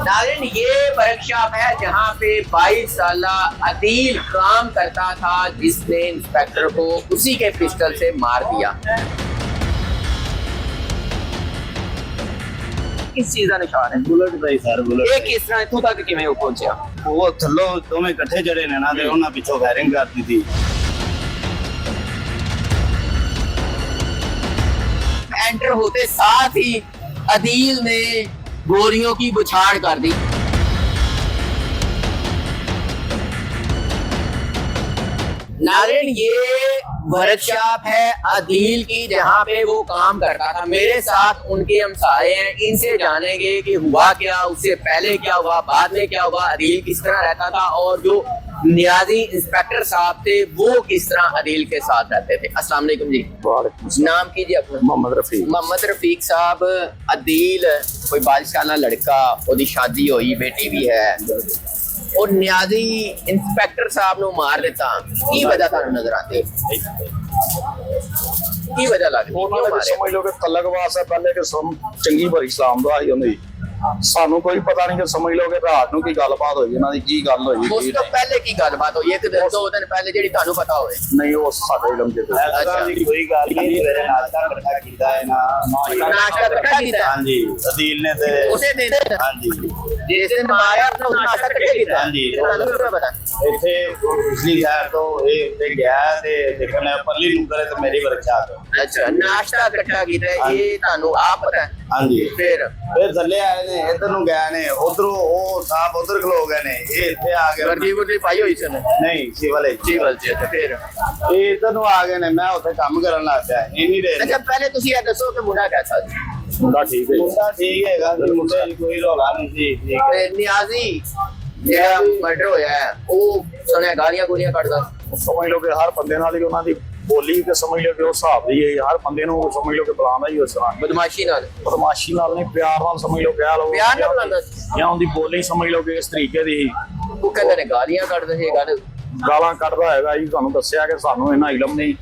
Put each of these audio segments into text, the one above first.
नाज़रीन, ये वर्कशॉप है जहाँ पे 22 साल अदील काम करता था, जिसने इंस्पेक्टर को उसी के पिस्टल से मार दिया। किस चीज का निशान है? बुलेट भाई सर बुलेट ये किस तरह इत्थों तक किवें पहुंचा? वो थल्लो दोवें इकट्ठे जड़े ने ना ते उन्हां पिछों फायरिंग कर दी थी। एंटर होते साथ ही अदील ने गोलियों की बुछाड़ कर दी। नाज़रीन, ये वर्कशॉप है अदील की जहाँ पे वो काम करता था। मेरे साथ उनके हमसाए हैं, इनसे जानेंगे कि हुआ क्या, उससे पहले क्या हुआ, बाद में क्या हुआ, अदील किस तरह रहता था और जो नियाजी इंस्पेक्टर साहब थे वो किस तरह अदील के साथ रहते थे। अस्सलाम वालेकुम जी। नाम कीजिए अपना। मोहम्मद रफीक। मोहम्मद रफीक साहब, अदील कोई 22 साल लड़का, ओदी शादी हुई, बेटी भी है और नियाजी इंस्पेक्टर साहब नु मार देता की वजह था नजर आती की वजह लग समझ लो कि तलकवास है पहले के चंगी भरी इस्लाम दा ही होंदी सानू कोई पता नहीं कि समझ लो कि रात नु की गलबात होई इन्हां दी की गल होई उस तो पहले की गलबात होई एक दिन 2 दिन पहले जेडी तानू पता होवे नहीं वो साडे इलम दे ऐसा दी कोई गल नहीं मेरे नाश्ता इकट्ठा कीता है ना नाश्ता इकट्ठा कीता। हां जी अदील ने ते उसे दिन हां जी जिस दिन मारा तो नाश्ता इकट्ठा कीता। हां जी तानू क्या पता? इथे पिछली शहर तो ये ते गया ते देखने परली नु करे ते मेरी वर्कशॉप। अच्छा, नाश्ता इकट्ठा कीता ये तानू आप पता है? हां जी फिर थल्ले आए ने इधर नु गए ने उधरों ओ साहब उधर खलो गए ने ये इथे आ गए वर्दी वर्दी पाई हुई सन नहीं सिवल जीवल जी। फिर ये इधर नु आ गए ने मैं उथे काम करन लग गया इन्हीं देर अच्छा, पहले तुसी ये दसो कि मुंडा कैसा जी? मुंडा ठीक है मुंडा ठीक है गा मुंडे कोई रोला नहीं थी ठीक है ਤੇ ਨਿਆਜ਼ੀ ਜਿਹੜਾ ਮਰਡਰ ਹੋਇਆ ਹੈ ਉਹ ਸੁਣਿਆ ਗਾਲੀਆਂ ਗੋਲੀਆਂ ਕੱਢਦਾ समझ लो कि हर बंदे नाल ही उन्हां दी बोली ते समझ लो कि उस हिसाब दी है हर बंदे नु समझ लो कि बुलाना ही उस तरह ਬਦਮਾਸ਼ੀ ਨਾਲ बदमाशी नाल नहीं प्यार नाल समझ लो कह लो ਪਿਆਰ ਨਾਲ ਬੁਲਾਉਂਦਾ ਸੀ। या उनदी बोली समझ लो कि इस तरीके दी ਉਹ ਕਹਿੰਦੇ ਨੇ ਗਾਲੀਆਂ ਕੱਢਦੇ ਸੀ ਗੱਲ ਗਾਲਾਂ ਕੱਢਦਾ ਹੈਗਾ ਜੀ ਤੁਹਾਨੂੰ ਦੱਸਿਆ ਕਿ ਸਾਨੂੰ ਇਹਨਾਂ ਇਲਮ ਨਹੀਂ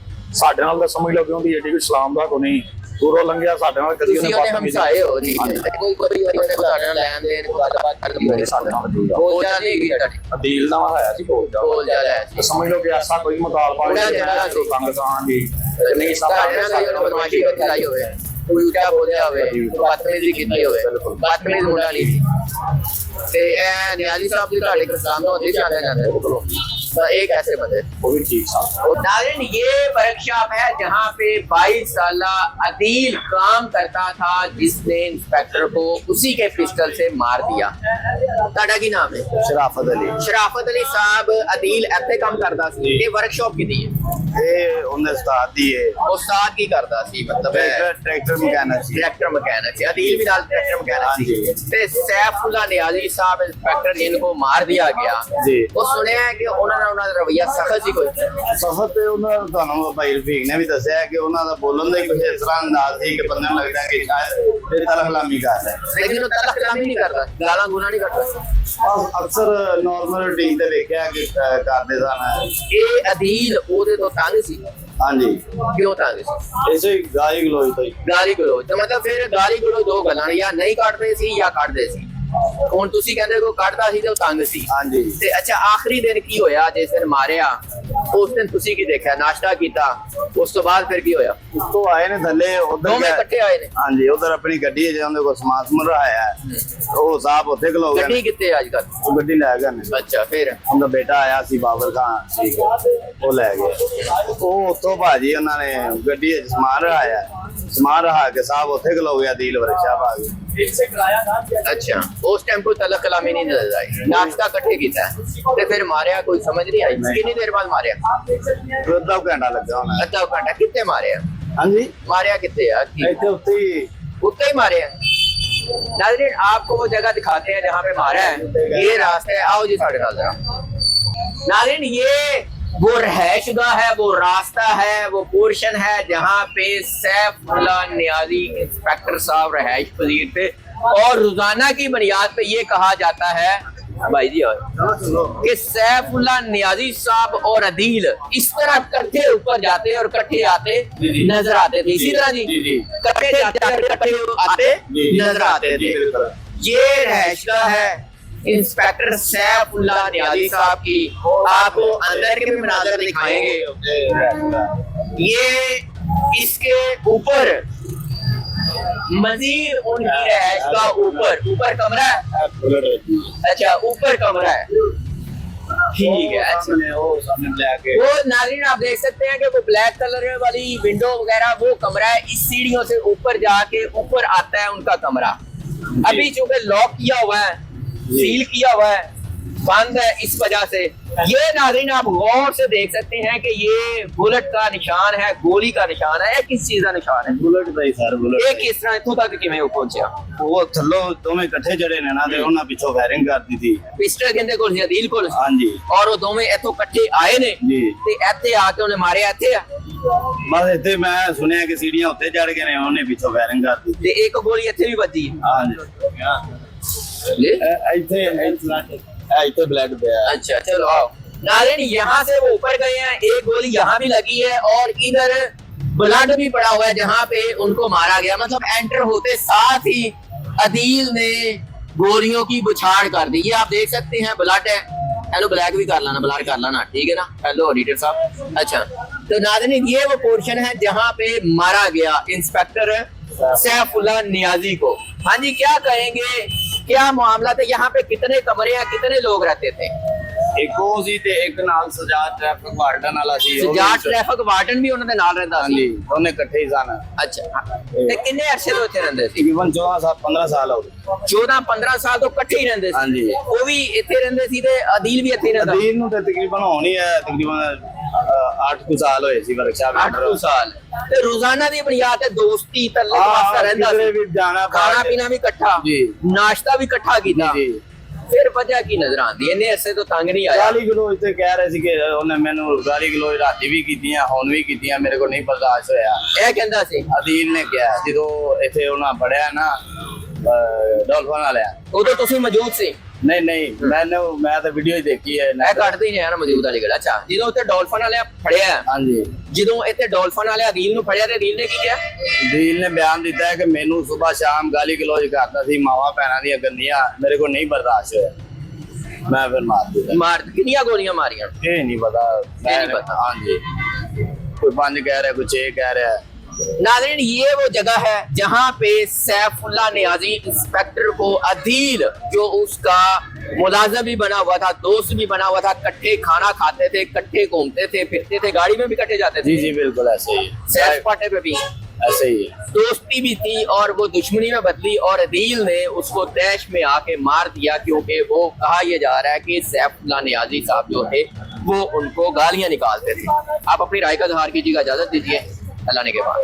ਸਾਡੇ ਨਾਲ ਤਾਂ ਸਮਝ ਲਓ ਕਿ ਉਹਦੀ ਏਡੀ ਕੋਈ ਇਸਲਾਮ ਦਾ ਕੋਈ ਨਹੀਂ ਦੂਰੋਂ ਲੰਘਿਆ ਸਾਡੇ ਨਾਲ ਕਦੀ ਤੁਸੀਂ ਉਹਨੇ ਹਮਸਾਏ ਹੋ ਜੀ ਕੋਈ ਕੋਈ ਉਹਨੇ ਤੁਹਾਡੇ ਨਾਲ ਲੈਣ ਦੇਣ ਗੱਲਬਾਤ ਕਰਦੀ ਹੋਈ ਸਾਡੇ ਨਾਲ ਜੁੜਦਾ ਬੋਲ ਜਾ ਨਹੀਂ ਗਈ ਤੁਹਾਡੀ ਅਦੀਲ ਦਾ ਆਇਆ ਸੀ ਬੋਲ ਬੋਲ ਜਾ ਲੈ ਜਾ ਸਮਝ ਲਓ ਕਿ ਐਸਾ ਕੋਈ ਮੁਤਾਲਬਾ ਨਹੀਂ ਕੰਗਸਾਂ ਜੀ ਨਹੀਂ ਤੁਹਾਡੇ ਨਾਲ ਉਹਨੇ ਬਦਮਾਸ਼ੀ ਕੀਤੀ ਲਾਈ ਹੋਵੇ ਕੋਈ ਉੱਚਾ ਬੋਲਿਆ ਹੋਵੇ ਬਦਤਮੀਜ਼ੀ ਕੀਤੀ ਹੋਵੇ ਬਦਤਮੀਜ਼ ਮੁੰਡਾ ਨਹੀਂ ਸੀ ਤੇ ਇਹ ਨਿਆਜ਼ੀ ਸਾਹਿਬ ਦੀ ਤੁਹਾਡੇ ਕਸਾਮ ਤੋਂ ਹੁੰਦੀ ਜਾਣਿਆ ਜਾਂਦਾ है एक ऐसे बंदे वो भी ठीक था। नाज़रीन, ये वर्कशॉप है जहाँ पे 22 साल अदील काम करता था, जिसने इंस्पेक्टर को उसी के पिस्टल से मार दिया। ਤੁਹਾਡਾ ਕੀ ਨਾਮ ਹੈ? शराफत अली शराफत अली साहब अदील ਇੱਥੇ ਕੰਮ ਕਰਦਾ ਸੀ। ਇਹ ਵਰਕਸ਼ਾਪ ਕਿਹਦੀ ਹੈ? ਇਹ ਉਹਨੇ ਉਸਤਾਦ ਦੀ ਹੈ ਉਸਤਾਦ ਕੀ ਕਰਦਾ ਸੀ? ਮਤਲਬ ट्रैक्टर मैकेनिक ਸੀ ट्रैक्टर मैकेनिक से अदील भी नाल ट्रैक्टर मैकेनिक सी ते सैफुल्ला नियाजी साहब इंस्पेक्टर जिनको मार दिया गया जी वो सुनया है कि उन्होंने ਉਹਨਾਂ ਦਾ ਰਵਈਆ ਸਖਤ ਸੀ ਕੋਈ ਸਖਤ ਤੇ ਉਹਨਾਂ ਦਾ ਤੁਹਾਨੂੰ ਭਾਈ ਰਫੀਕ ਨੇ ਵੀ ਦੱਸਿਆ ਕਿ ਉਹਨਾਂ ਦਾ ਬੋਲਣ ਦਾ ਕੁਝ ਇਸ ਤਰ੍ਹਾਂ ਅੰਦਾਜ਼ ਸੀ ਕਿ ਬੰਦੇ ਨੂੰ ਲੱਗਦਾ ਕਿ ਸ਼ਾਇਦ ਇਹ ਤਲਖਲਾਮੀ ਕਰ ਹੈ ਲੇਕਿਨ ਉਹ ਤਲਖਲਾਮੀ ਨਹੀਂ ਕਰਦਾ ਗਾਲਾਂ ਗੁਨਾ ਨਹੀਂ ਕੱਢਦਾ ਅਕਸਰ ਨਾਰਮਲ ਰੂਟੀਨ ਤੇ ਵੇਖਿਆ ਕਿ ਕਰਦੇ ਸਨ ਇਹ ਅਦੀਲ ਉਹਦੇ ਤੋਂ ਤੰਗ ਸੀ ਹਾਂਜੀ ਕਿਉਂ ਤੰਗ ਸੀ ਇਸੇ ਗਾਲੀ ਗਲੋਈ ਤੋਂ ਗਾਲੀ ਗਲੋਚ ਤਾਂ ਮਤਲਬ ਫਿਰ ਗਾਲੀ ਗਲੋਚ ਦੋ ਗੱਲਾਂ ਨੇ ਜਾਂ ਨਹੀਂ ਕੱਢਦੇ ਸੀ ਜਾਂ ਕੱਢਦੇ ਸੀ ਹੁਣ ਤੁਸੀਂ ਕਹਿੰਦੇ ਕੋ ਕੱਢਦਾ ਸੀ ਤੇ ਉਹ ਤੰਗ ਸੀ ਹਾਂਜੀ ਤੇ ਅੱਛਾ ਆਖਰੀ ਦਿਨ ਕੀ ਹੋਇਆ ਜਿਸ ਦਿਨ ਮਾਰਿਆ ਉਸ ਦਿਨ ਤੁਸੀਂ ਕੀ ਦੇਖਿਆ ਨਾਸ਼ਤਾ ਕੀਤਾ ਉਸ ਤੋਂ ਬਾਅਦ ਫਿਰ ਕੀ ਹੋਇਆ ਉਸ ਤੋਂ ਆਏ ਨੇ ਥੱਲੇ ਉਧਰ ਦੋਵੇਂ ਇਕੱਠੇ ਆਏ ਨੇ ਹਾਂਜੀ ਉਧਰ ਆਪਣੀ ਗੱਡੀ ਹੈ ਉਹਦੇ ਕੋਲ ਸਮਾਨ ਸਮਰ ਆਇਆ ਉਹ ਸਾਹਿਬ ਉੱਥੇ ਖਲੋ ਗਏ ਗੱਡੀ ਕਿੱਥੇ ਅੱਜ ਕੱਲ ਉਹ ਗੱਡੀ ਲੈ ਗਏ ਨੇ ਅੱਛਾ ਫਿਰ ਉਹਦਾ ਬੇਟਾ ਆਇਆ ਸੀ ਬਾਬਰ ਖਾਨ ਠੀਕ ਉਹ ਲੈ ਗਏ ਉਹ ਉੱਥੋਂ ਭਾਜੀ ਉਹਨਾਂ ਨੇ ਗੱਡੀ ਵਿੱਚ ਸਮਾਨ ਰਹਾਇਆ ਸਮਾਨ ਰਹਾ ਕੇ ਸਾਹਿਬ ਉੱਥੇ ਖਲੋ ਗਿਆ ਦੀਲ ਵਰਕਸ਼ਾਪ ਆ ਗਈ अच्छा उस टाइम कोई तलक कलामी नहीं नजर आई नाश्ता इकट्ठे किया ते फिर मारिया कोई समझ नहीं आई कितनी देर बाद मारिया ਅੱਧਾ ਘੰਟਾ ਲੱਗਾ ਹੋਣਾ आधा घंटा कितने मारे ਹਾਂਜੀ मारिया कितने ਇੱਥੇ ਉੱਤੇ ਹੀ उत्ते ही मारे नाज़रीन आपको वो जगह दिखाते हैं जहाँ पे मारा है ये रास्ता है आओ जी साढ़े नाल जरा नाज़रीन ये वो रहशगाह है वो रास्ता है वो पोर्शन है जहाँ पे सैफुल्ला नियाजी इंस्पेक्टर साहब रहائश पजीर थे और रोजाना की बुनियाद पे ये कहा जाता है भाई जी और कि सैफुल्ला नियाजी साहब और अदील इस तरह इकट्ठे ऊपर जाते और इकट्ठे आते नजर आते थे इसी तरह जी इकट्ठे जाते और इकट्ठे आते नजर आते थे ये रहशगाह है इंस्पेक्टर सैफुल्लाह नियाजी साहब की। आपको अंदर के भी मनाज़र दिखाएंगे। ये इसके ऊपर मजीद उनकी रहशगाह ऊपर कमरा है। अच्छा, ऊपर कमरा है, ठीक है। अच्छा, वो नाज़रीन आप देख सकते हैं कि वो ब्लैक कलर वाली विंडो वगैरह वो कमरा है। इस सीढ़ियों से ऊपर जाके ऊपर आता है उनका कमरा। अभी चूंकि लॉक किया हुआ है, सील किया हुआ है, बंद है, इस वजह से ये नाज़रीन आप गौर से देख सकते हैं कि ये बुलेट का निशान है, गोली का निशान है, किस चीज का निशान है? बुलेट ਦਾ ਹੀ ਸਰ ਬੁਲਟ ये किस तरह इत्थों तक किवें पहुंचा? ਉਹ ਥੱਲੋਂ ਦੋਵੇਂ ਇਕੱਠੇ ਚੜੇ ਨੇ ਨਾ ਤੇ ਉਹਨਾਂ ਪਿੱਛੋਂ ਫਾਇਰਿੰਗ ਕਰਦੀ ਸੀ। पिस्टल कहंदे कोल जदील कोल ਹਾਂਜੀ और वो दोवें इत्थों इकट्ठे आए ने ਜੀ। ते इत्थे आके उन्हें मारे ਇੱਥੇ ਆ ਬਸ ਇੱਥੇ ਮੈਂ ਸੁਣਿਆ ਕਿ ਸੀੜੀਆਂ ਉੱਤੇ ਚੜ ਗਏ ਨੇ, ਉਹਨੇ ਪਿੱਛੋਂ ਫਾਇਰਿੰਗ ਕਰਦੀ। ते एक गोली ਇੱਥੇ भी ਵੱਜੀ ਹਾਂਜੀ है। ਇੱਥੇ ਬਲੈਕ ਪਿਆ। अच्छा चलो आओ नाज़रीन, यहाँ से वो ऊपर गए हैं, एक गोली यहाँ भी लगी है और इधर ब्लड भी पड़ा हुआ है जहाँ पे उनको मारा गया। मतलब एंटर होते साथ ही अदील ने गोलियों की बुछाड़ कर दी। ये आप देख सकते हैं ब्लड है। हेलो ब्लैक भी कर लाना, ब्लर कर लाना, ठीक है ना। हेलो ऑडिटर साहब। अच्छा, तो नाज़रीन ये वो पोर्शन है जहाँ पे मारा गया इंस्पेक्टर सैफुल्लाह नियाजी को। हाँ जी, क्या कहेंगे, क्या मामला था? यहाँ पे कितने कमरे हैं, कितने लोग रहते थे? ਇੱਕ ਉਹ ਸੀ ਤੇ ਇੱਕ ਨਾਲ ਸਜਾਦ ਟ੍ਰੈਫਿਕ ਵਾਰਡਨ ਵਾਲਾ ਸੀ। ਸਜਾਦ ਟ੍ਰੈਫਿਕ ਵਾਰਡਨ ਵੀ ਉਹਨਾਂ ਦੇ ਨਾਲ ਰਹਿੰਦਾ ਸੀ। ਹਾਂਜੀ, ਉਹਨੇ ਇਕੱਠੇ ਹੀ ਸਨ। ਅੱਛਾ, ਤੇ ਕਿੰਨੇ ਅਰਸੇ ਤੋਂ ਇੱਥੇ ਰਹਿੰਦੇ ਸੀ? ਤਕਰੀਬਨ 14-15 ਸਾਲ ਹੋ ਗਏ। 14-15 ਸਾਲ ਤੋਂ ਇਕੱਠੇ ਹੀ ਰਹਿੰਦੇ ਸੀ। ਹਾਂਜੀ। ਉਹ ਵੀ ਇੱਥੇ ਰਹਿੰਦੇ ਸੀ ਤੇ ਅਦੀਲ ਵੀ ਇੱਥੇ ਹੀ ਰਹਿੰਦਾ। ਅਦੀਲ ਨੂੰ ਤੇ ਤਕਰੀਬਨ ਹੋਣੀ ਹੈ ਤਕਰੀਬਨ 8 ਸਾਲ ਹੋਏ ਸੀ ਵਰਕਸ਼ਾਪ 8 ਸਾਲ ਤੇ ਰੋਜ਼ਾਨਾ ਦੀ ਬੁਨਿਆਦ ਤੇ ਦੋਸਤੀ ਤਲਕ ਵਾਸਤਾ ਰਹਿੰਦਾ ਕਿਧਰੇ ਸੀ। ਵੀ ਜਾਣਾ ਖਾਣਾ ਪੀਣਾ ਵੀ ਇਕੱਠਾ, ਜੀ। ਨਾਸ਼ਤਾ ਵੀ ਇਕੱਠਾ ਕੀਤਾ। ਜੀ। ਫਿਰ ਵਜ੍ਹਾ ਕੀ ਨਜ਼ਰ ਆਉਂਦੀ? ਇੰਨੇ ਅਰਸੇ ਤੋਂ ਤੰਗ ਨਹੀਂ ਆਇਆ। 40 ਕਿਲੋ ਇੱਥੇ ਕਹਿ ਰਹੇ ਸੀ ਕਿ ਉਹਨੇ ਮੈਨੂੰ 40 ਕਿਲੋ ਰਾਤੀ ਵੀ ਕੀਤੀਆਂ, ਹੁਣ ਵੀ ਕੀਤੀਆਂ, ਮੇਰੇ ਕੋਲ ਨਹੀਂ ਬਰਦਾਸ਼ਤ ਹੋਇਆ। ਇਹ ਕਹਿੰਦਾ ਸੀ ਅਦੀਲ ਨੇ ਕਿਹਾ ਜਦੋਂ ਇੱਥੇ ਉਹਨਾਂ ਫੜਿਆ ਨਾ ਡੋਲਫਨ ਵਾਲਿਆ। ਉਦੋਂ ਤੁਸੀਂ ਮੌਜੂਦ ਸੀ? ਨਹੀਂ ਮੈਂ ਤਾਂ ਵੀਡੀਓ ਹੀ ਦੇਖੀ ਹੈ। ਇਹ ਕੱਢਦੇ ਹੀ ਨਹੀਂ ਆ ਨਾ ਮੌਜੂਦ ਵਾਲੀ ਗੱਲ। ਅੱਛਾ, ਜਦੋਂ ਉੱਥੇ ਡੋਲਫਨ ਵਾਲਿਆ ਫੜਿਆ, ਹਾਂਜੀ, ਜਦੋਂ ਇੱਥੇ ਡੋਲਫਨ ਵਾਲੇ ਅਦੀਲ ਨੂੰ ਫੜਿਆ ਤੇ ਅਦੀਲ ਨੇ ਕੀ ਕਿਹਾ? ਅਦੀਲ ਨੇ ਬਿਆਨ ਦਿੱਤਾ ਹੈ ਕਿ ਮੈਨੂੰ ਸਵੇਰ ਸ਼ਾਮ ਗਾਲੀ ਗਲੋਚ ਕਰਦਾ ਸੀ, ਮਾਵਾਂ ਭੈਣਾਂ ਦੀਆਂ ਗੰਦੀਆਂ, ਮੇਰੇ ਕੋਲ ਨਹੀਂ ਬਰਦਾਸ਼ਤ ਹੋਇਆ, ਮੈਂ ਫਿਰ ਮਾਰ ਦਿੱਤਾ। ਮਾਰ ਕਿੰਨੀਆਂ ਗੋਲੀਆਂ ਮਾਰੀਆਂ? ਇਹ ਨਹੀਂ ਪਤਾ, ਨਹੀਂ ਪਤਾ। ਹਾਂਜੀ, ਕੋਈ 5 ਕਹਿ ਰਿਹਾ, ਕੋਈ 6 ਕਹਿ ਰਿਹਾ। नाज़रीन ये वो जगह है जहाँ पे सैफुल्लाह नियाजी इंस्पेक्टर को अदील जो उसका मुलाजिम भी बना हुआ था, दोस्त भी बना हुआ था, इकट्ठे खाना खाते थे, इकट्ठे घूमते थे, फिरते थे, गाड़ी में भी इकट्ठे जाते थे। जी बिल्कुल ऐसे ही, सैर सपाटे पे भी ऐसे ही दोस्ती भी थी और वो दुश्मनी में बदली और अदील ने उसको तैश में आके मार दिया क्योंकि वो कहा यह जा रहा है कि सैफुल्लाह नियाजी साहब जो थे वो उनको गालियां निकालते थे। आप अपनी राय का इजहार कीजिएगा, इजाजत दीजिए, अल्लाह ने के बाद।